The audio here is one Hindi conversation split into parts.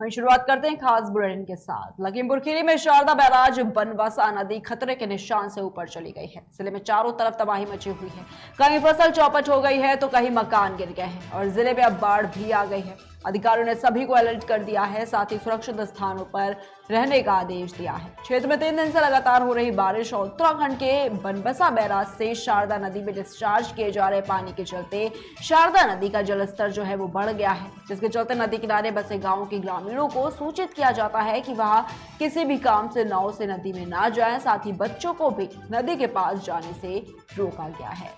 वहीं शुरुआत करते हैं खास बुलेटिन के साथ। लखीमपुर खीरी में शारदा बैराज बनवासा नदी खतरे के निशान से ऊपर चली गई है। जिले में चारों तरफ तबाही मची हुई है। कहीं फसल चौपट हो गई है तो कहीं मकान गिर गए हैं और जिले में अब बाढ़ भी आ गई है। अधिकारियों ने सभी को अलर्ट कर दिया है, साथ ही सुरक्षित स्थानों पर रहने का आदेश दिया है। क्षेत्र में 3 दिन से लगातार हो रही बारिश और उत्तराखंड के बनबसा बैराज से शारदा नदी में डिस्चार्ज किए जा रहे पानी के चलते शारदा नदी का जलस्तर जो है वो बढ़ गया है, जिसके चलते नदी किनारे बसे गांव के ग्रामीणों को सूचित किया जाता है कि वह किसी भी काम से नाव से नदी में ना जाएं। साथ ही बच्चों को भी नदी के पास जाने से रोका गया है।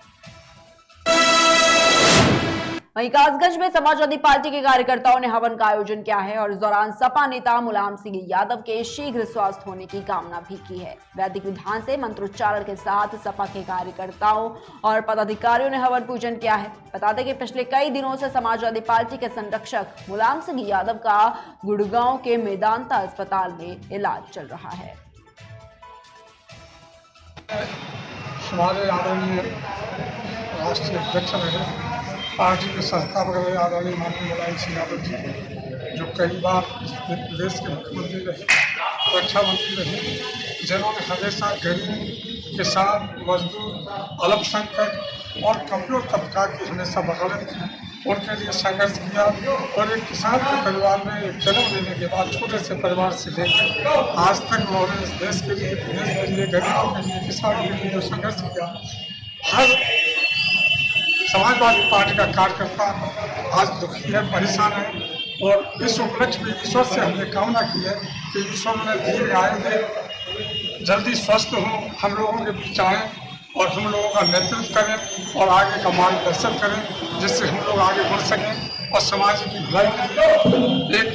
वहीं कासगंज में समाजवादी पार्टी के कार्यकर्ताओं ने हवन का आयोजन किया है और इस दौरान सपा नेता मुलायम सिंह यादव के शीघ्र स्वास्थ्य होने की कामना भी की है। वैदिक विधान से मंत्रोच्चारण के साथ सपा के कार्यकर्ताओं और पदाधिकारियों ने हवन पूजन किया है। बता दें कि पिछले कई दिनों से समाजवादी पार्टी के संरक्षक मुलायम सिंह यादव का गुड़गांव के मेदांता अस्पताल में इलाज चल रहा है। हमारे आदरणीय राष्ट्रीय अध्यक्ष रहे, पार्टी के संस्थापक रहे आदरणीय माननीय मुलायम सिंह यादव जी, जो कई बार प्रदेश के मुख्यमंत्री रहे, रक्षा मंत्री रहे, जिन्होंने हमेशा गरीब, किसान, मजदूर, अल्पसंख्यक और कमजोर तबका की हमेशा बगावत की, उनके लिए संघर्ष किया और एक किसान के परिवार में एक जन्म लेने के बाद छोटे से परिवार से लेकर आज तक उन्होंने इस देश के लिए, प्रदेश के लिए, गरीबों के लिए, किसानों के लिए जो संघर्ष किया, हर समाजवादी पार्टी का कार्यकर्ता आज दुखी है, परेशान है। और इस उपलक्ष्य में ईश्वर से हमने कामना की है कि ईश्वर ने दीर्घ आयु दे, जल्दी स्वस्थ हो, हम लोगों के बीच आएँ और हम लोगों का नेतृत्व करें और आगे का मार्गदर्शन करें, जिससे हम लोग आगे बढ़ सकें और समाज की भलाई एक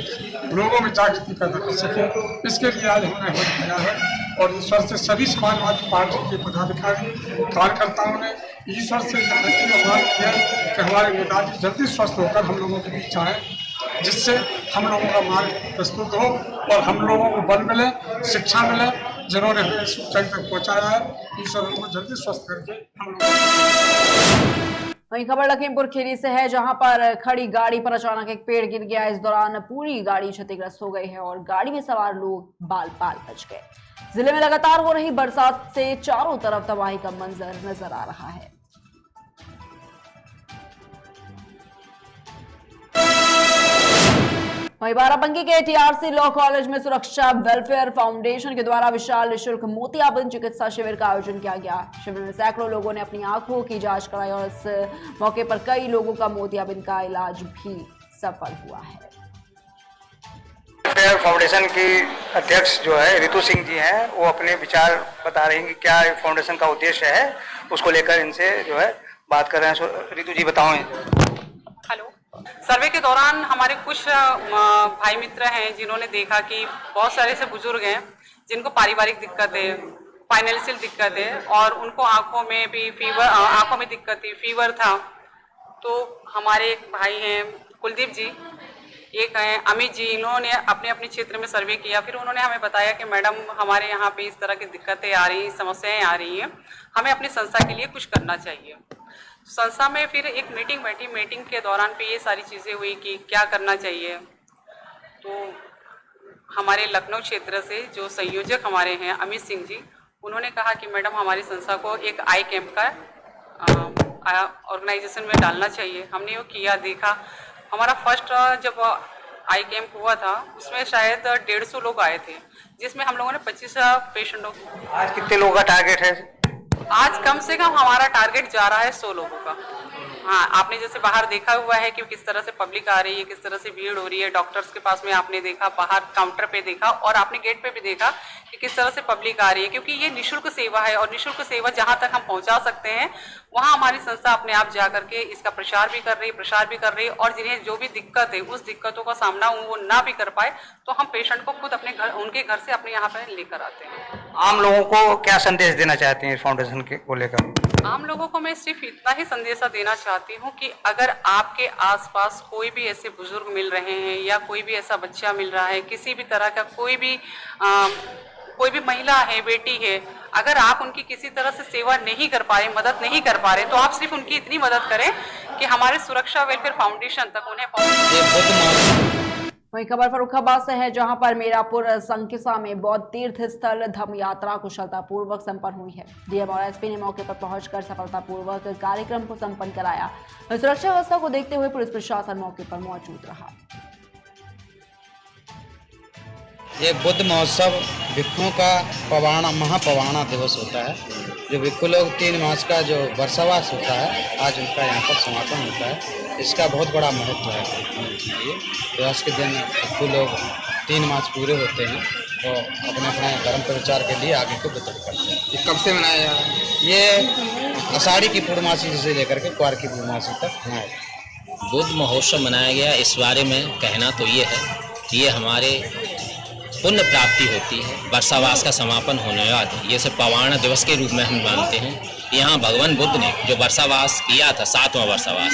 लोगों में जागृति पैदा कर सकें। इसके लिए आज हमने हवन किया है और ईश्वर से सभी समाजवादी पार्टी के पदाधिकारी कार्यकर्ताओं ने ईश्वर से आह्वान किया कि हमारे नेताजी जल्दी स्वस्थ होकर हम लोगों के बीच आए, जिससे हम लोगों का मार्ग प्रस्तुत हो और हम लोगों को बल मिले, शिक्षा मिले, जिन्होंने हमें इस ऊंचाई तक पहुँचाया है। ईश्वर उनको जल्दी स्वस्थ करके हम लोग। वहीं खबर लखीमपुर खीरी से है, जहां पर खड़ी गाड़ी पर अचानक एक पेड़ गिर गया। इस दौरान पूरी गाड़ी क्षतिग्रस्त हो गई है और गाड़ी में सवार लोग बाल बाल बच गए। जिले में लगातार हो रही बरसात से चारों तरफ तबाही का मंजर नजर आ रहा है। वहीं बाराबंकी के टीआरसी लॉ कॉलेज में सुरक्षा वेलफेयर फाउंडेशन के द्वारा विशाल निःशुल्क मोतियाबिंद चिकित्सा शिविर का आयोजन किया गया। शिविर में सैकड़ों लोगों ने अपनी आंखों की जांच कराई और इस मौके पर कई लोगों का मोतियाबिंद का इलाज भी सफल हुआ है। वेलफेयर फाउंडेशन की अध्यक्ष जो है रितु सिंह जी हैं, वो अपने विचार बता रही हैं कि क्या फाउंडेशन का उद्देश्य है, उसको लेकर इनसे जो है बात कर रहे हैं। रितु जी बताओ। हेलो। सर्वे के दौरान हमारे कुछ भाई मित्र हैं जिन्होंने देखा कि बहुत सारे ऐसे बुजुर्ग हैं जिनको पारिवारिक दिक्कतें, फाइनेंशियल दिक्कतें और उनको आंखों में भी आंखों में दिक्कत थी, फीवर था। तो हमारे एक भाई हैं कुलदीप जी, एक हैं अमित जी, इन्होंने अपने अपने क्षेत्र में सर्वे किया। फिर उन्होंने हमें बताया कि मैडम हमारे यहाँ पे इस तरह की दिक्कतें आ रही हैं, समस्याएं आ रही हैं, हमें अपनी संस्था के लिए कुछ करना चाहिए। संस्था में फिर एक मीटिंग बैठी, मीटिंग के दौरान पे ये सारी चीज़ें हुई कि क्या करना चाहिए। तो हमारे लखनऊ क्षेत्र से जो संयोजक हमारे हैं अमित सिंह जी, उन्होंने कहा कि मैडम हमारी संस्था को एक आई कैंप का ऑर्गेनाइजेशन में डालना चाहिए। हमने वो किया, देखा। हमारा फर्स्ट जब आई कैंप हुआ था उसमें शायद 150 लोग आए थे, जिसमें हम लोगों ने 25 पेशेंटों को। आज कितने लोगों का टारगेट है? आज कम से कम हमारा टारगेट जा रहा है 100 लोगों का। हाँ, आपने जैसे बाहर देखा हुआ है कि किस तरह से पब्लिक आ रही है, किस तरह से भीड़ हो रही है। डॉक्टर्स के पास में आपने देखा, बाहर काउंटर पे देखा और आपने गेट पे भी देखा कि किस तरह से पब्लिक आ रही है, क्योंकि ये निःशुल्क सेवा है और निःशुल्क सेवा जहाँ तक हम पहुँचा सकते हैं वहाँ हमारी संस्था अपने आप जा करके इसका प्रचार भी कर रही है और जिन्हें जो भी दिक्कत है उस दिक्कतों का सामना वो ना भी कर पाए तो हम पेशेंट को खुद अपने घर, उनके घर से अपने यहाँ पर लेकर आते हैं। आम लोगों को क्या संदेश देना चाहते हैं फाउंडेशन के को लेकर? आम लोगों को मैं सिर्फ इतना ही संदेशा देना चाहती हूँ कि अगर आपके आसपास कोई भी ऐसे बुजुर्ग मिल रहे हैं या कोई भी ऐसा बच्चा मिल रहा है, किसी भी तरह का कोई भी महिला है, बेटी है, अगर आप उनकी किसी तरह से सेवा नहीं कर पा रहे, मदद नहीं कर पा रहे, तो आप सिर्फ उनकी इतनी मदद करें कि हमारे सुरक्षा वेलफेयर फाउंडेशन तक उन्हें पहुंचे। वहीं खबर फर्रुखाबाद से है, जहां पर मीरापुर संकिसा में बौद्ध तीर्थ स्थल धम्म यात्रा कुशलतापूर्वक संपन्न हुई है। डीएम और एसपी ने मौके पर पहुंचकर सफलतापूर्वक कार्यक्रम को संपन्न कराया। सुरक्षा व्यवस्था को देखते हुए पुलिस प्रशासन मौके पर मौजूद रहा। ये बुद्ध महोत्सव भिक्षुओं का महापवाना दिवस होता है। जो भिक्षु लोग 3 मास का जो वर्षावास होता है, आज उनका यहाँ पर समापन होता है। इसका बहुत बड़ा महत्व है। दिवस के दिन भिक्षु लोग 3 मास पूरे होते हैं और अपने अपने धर्म प्रचार के लिए आगे को वितरित करते हैं। ये कब से मनाया जा रहा है? ये आषाढ़ी की पूर्णमासी से लेकर के क्वार की पूर्णमासी तक मनाया जाता है। बुद्ध महोत्सव मनाया गया। इस बारे में कहना तो ये है कि ये हमारे पुण्य प्राप्ति होती है। वर्षावास का समापन होने बाद ये सब पवाना दिवस के रूप में हम मानते हैं। यहाँ भगवान बुद्ध ने जो वर्षावास किया था, 7वां वर्षावास,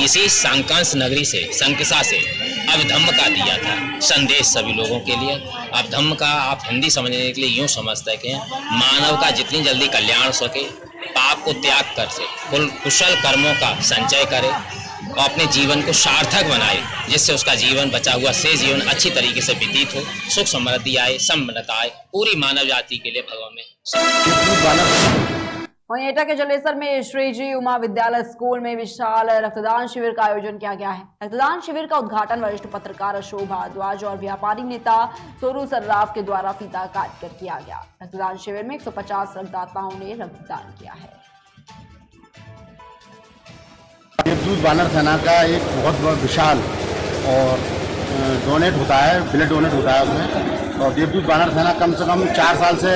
इसी सांकांस नगरी से, संकिसा से अभिधम्म का दिया था संदेश सभी लोगों के लिए। अभिधम्म का आप हिंदी समझने के लिए यूँ समझते हैं कि मानव का जितनी जल्दी कल्याण हो सके, पाप को त्याग कर से कुशल कर्मों का संचय करे और अपने जीवन को सार्थक बनाए, जिससे उसका जीवन बचा हुआ से जीवन अच्छी तरीके से व्यतीत हो, सुख समृद्धि आए, सम्मनता आए पूरी मानव जाति के लिए भगवान में। वहीं एटा के जलेसर में श्री जी उमा विद्यालय स्कूल में विशाल रक्तदान शिविर का आयोजन किया गया है। रक्तदान शिविर का उद्घाटन वरिष्ठ पत्रकार अशोक भारद्वाज और व्यापारी नेता सोनू सर्राफ के द्वारा फीता काट कर किया गया। रक्तदान शिविर में 150 रक्तदाताओं ने रक्तदान किया है। देवदूत वानर सेना का एक बहुत विशाल और डोनेट होता है, ब्लड डोनेट होता है उसमें। और देवदूत वानर सेना कम से कम 4 साल से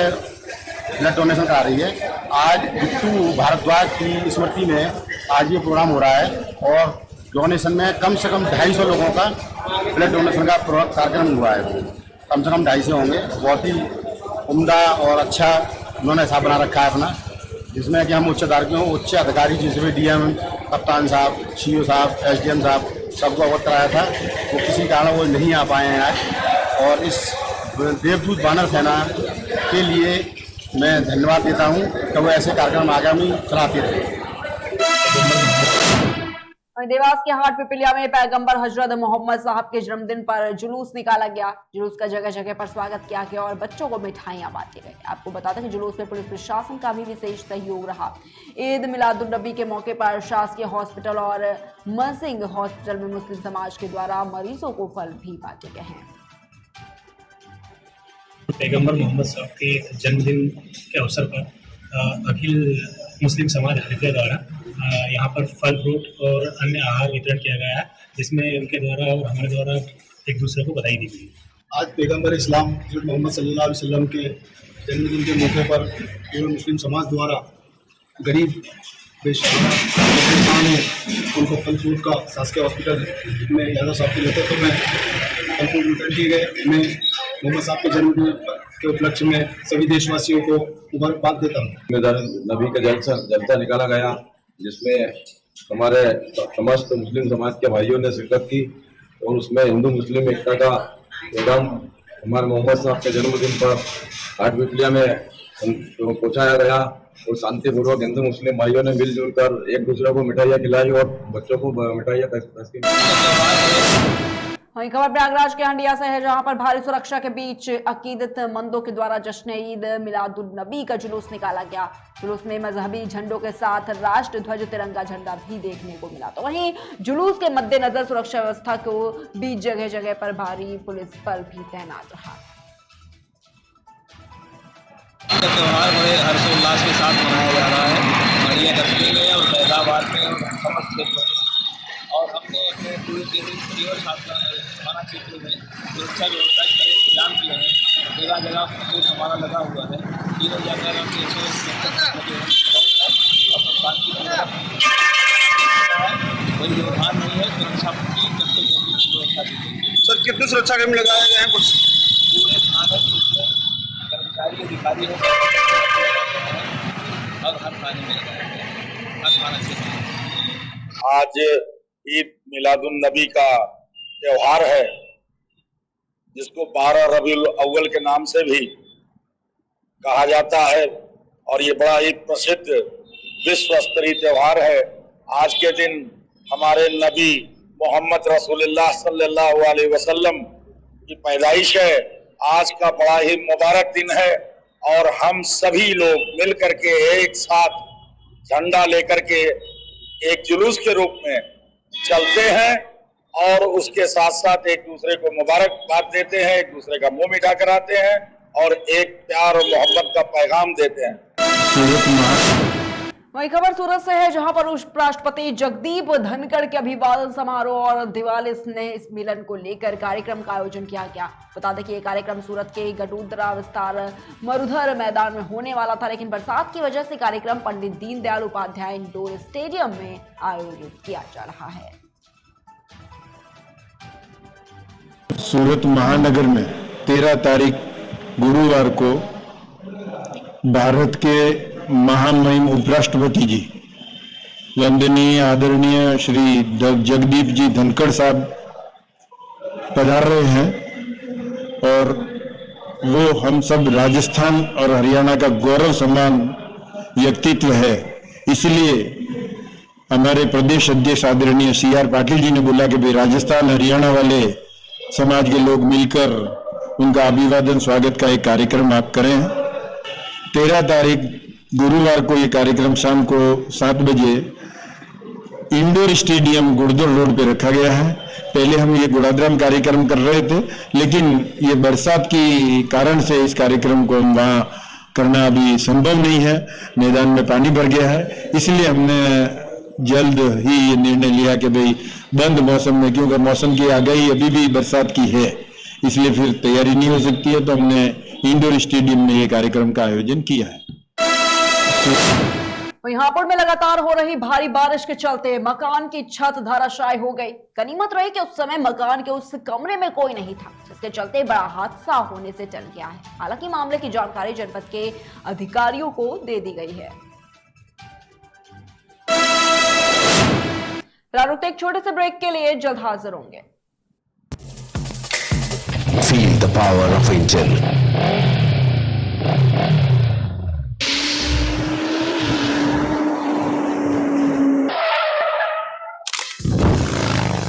ब्लड डोनेशन करा रही है। आज बिट्टू भारद्वाज की स्मृति में आज ये प्रोग्राम हो रहा है और डोनेशन में कम से कम 250 लोगों का ब्लड डोनेशन का कार्यक्रम हुआ है। कम से कम 250 होंगे। बहुत ही उम्दा और अच्छा उन्होंने हिसाब बना रखा है अपना, जिसमें कि हम उच्च अधिकारी जिसमें डीएम, कप्तान साहब, सीओ साहब, एसडीएम साहब सबको अवगत कराया था। वो किसी कारण वो नहीं आ पाए हैं आज। और इस देवदूत वानर सेना के लिए मैं धन्यवाद देता हूं कि वो ऐसे कार्यक्रम आगामी चलाते रहे। देवास के हाट पिपलिया में पैगंबर हजरत मोहम्मद साहब के जन्मदिन पर जुलूस निकाला गया। जुलूस का जगह जगह पर स्वागत किया गया और बच्चों को मिठाइयां बांटी गई। आपको बता दें कि जुलूस में पुलिस प्रशासन का भी विशेष सहयोग रहा। ईद मिलादुन्नबी के मौके पर शासकीय हॉस्पिटल और मनसिंह हॉस्पिटल में मुस्लिम समाज के द्वारा मरीजों को फल भी बांटे गए हैं। पैगंबर मोहम्मद साहब के जन्मदिन के अवसर पर अखिल मुस्लिम समाज हरिद्वार द्वारा यहाँ पर फल फ्रूट और अन्य आहार वितरण किया गया है, जिसमें उनके द्वारा और हमारे द्वारा एक दूसरे को बधाई दी गई। आज पैगंबर इस्लाम मोहम्मद सल्लल्लाहु अलैहि वसल्लम के जन्मदिन के मौके पर केवल मुस्लिम समाज द्वारा गरीब परेशान है उनको फल फ्रूट का शासकीय हॉस्पिटल में यादव साहब के नेतृत्व में फल फ्रूट वितरण किए गए। मैं मोहम्मद साहब के जन्मदिन के उपलक्ष्य में सभी देशवासियों को मुबारकबाद देता हूँ। नबी का जलसा निकाला गया, जिसमें हमारे समस्त मुस्लिम समाज के भाइयों ने शिरकत की और उसमें हिंदू मुस्लिम एकता का प्रोग्राम हमारे मोहम्मद साहब के जन्मदिन पर हाट पिपलिया में पहुंचाया गया और शांतिपूर्वक हिंदू मुस्लिम भाइयों ने मिलजुल कर एक दूसरे को मिठाइयाँ खिलाई और बच्चों को मिठाइयाँ तकसीम। वहीं खबर प्रयागराज के हंडिया से है, जहां पर भारी सुरक्षा के बीच अकीदतमंदों के द्वारा जश्न ईद मिलादुन्नबी का जुलूस निकाला गया। जुलूस में मजहबी झंडों के साथ राष्ट्र ध्वज तिरंगा झंडा भी देखने को मिला। तो वहीं जुलूस के मद्देनजर सुरक्षा व्यवस्था को बीच जगह जगह पर भारी पुलिस बल भी तैनात रहा। त्योहार बड़े हर्षोल्लास के साथ मनाया जा रहा है हंडिया कस्बे में और फैजाबाद में और समस्त क्षेत्रों में। और हमने अपने पूरे थाना क्षेत्र में सुरक्षा व्यवस्था के इंतजाम किए हैं। जगह जगह फोर्स हमारा लगा हुआ है। तीनों जगह हम कोई व्यवहार नहीं है। सुरक्षा की व्यवस्था की गई। सर कितने सुरक्षा कर्मी लगाए गए हैं? कुछ पूरे थाने के कर्मचारी अधिकारी हैं और हर थाने में लगाए गए हैं, हर थाना क्षेत्र। आज ईद मिलादुन्नबी का त्योहार है, जिसको 12 रबीउल अव्वल के नाम से भी कहा जाता है और ये बड़ा ही प्रसिद्ध विश्व स्तरीय त्योहार है। आज के दिन हमारे नबी मोहम्मद रसूलुल्लाह सल्लल्लाहु अलैहि वसल्लम की पैदाइश है। आज का बड़ा ही मुबारक दिन है और हम सभी लोग मिल करके एक साथ झंडा लेकर के एक जुलूस के रूप में चलते हैं और उसके साथ साथ एक दूसरे को मुबारकबाद देते हैं, एक दूसरे का मुंह मीठा कराते हैं और एक प्यार और मोहब्बत का पैगाम देते हैं। वही खबर सूरत से है, जहां पर उपराष्ट्रपति जगदीप धनखड़ के अभिवादन समारोह और दिवाली स्नेह मिलन को लेकर कार्यक्रम का आयोजन किया गया। बता दें कि ये कार्यक्रम सूरत के गडूदरा विस्तार मरुधर मैदान में होने वाला था, लेकिन बरसात की वजह से कार्यक्रम पंडित दीनदयाल उपाध्याय इंडोर स्टेडियम में आयोजित किया जा रहा है। सूरत महानगर में 13 तारीख गुरुवार को भारत के महामहिम उपराष्ट्रपति जी वंदनीय आदरणीय श्री जगदीप जी धनखड़ साहब पधार रहे हैं और वो हम सब राजस्थान और हरियाणा का गौरव समान व्यक्तित्व है। इसलिए हमारे प्रदेश अध्यक्ष आदरणीय CR पाटिल जी ने बोला कि भाई राजस्थान हरियाणा वाले समाज के लोग मिलकर उनका अभिवादन स्वागत का एक कार्यक्रम आप करें। 13 तारीख गुरुवार को ये कार्यक्रम शाम को 7 बजे इंडोर स्टेडियम गुड़दौर रोड पे रखा गया है। पहले हम ये गुड़ादरा में कार्यक्रम कर रहे थे, लेकिन ये बरसात की कारण से इस कार्यक्रम को हम वहाँ करना अभी संभव नहीं है, मैदान में पानी भर गया है। इसलिए हमने जल्द ही ये निर्णय लिया कि भाई बंद मौसम में, क्योंकि मौसम की आगाही अभी भी बरसात की है, इसलिए फिर तैयारी नहीं हो सकती है, तो हमने इंडोर स्टेडियम में ये कार्यक्रम का आयोजन किया है। वहीं हापुड़ में लगातार हो रही भारी बारिश के चलते मकान की छत धराशायी हो गई। गनीमत रही कि उस समय मकान के उस कमरे में कोई नहीं था, जिसके चलते बड़ा हादसा होने से टल गया है। हालांकि मामले की जानकारी जनपद के अधिकारियों को दे दी गई है। रुकते एक छोटे से ब्रेक के लिए, जल्द हाजिर होंगे। Feel the power of Angel.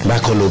Macolo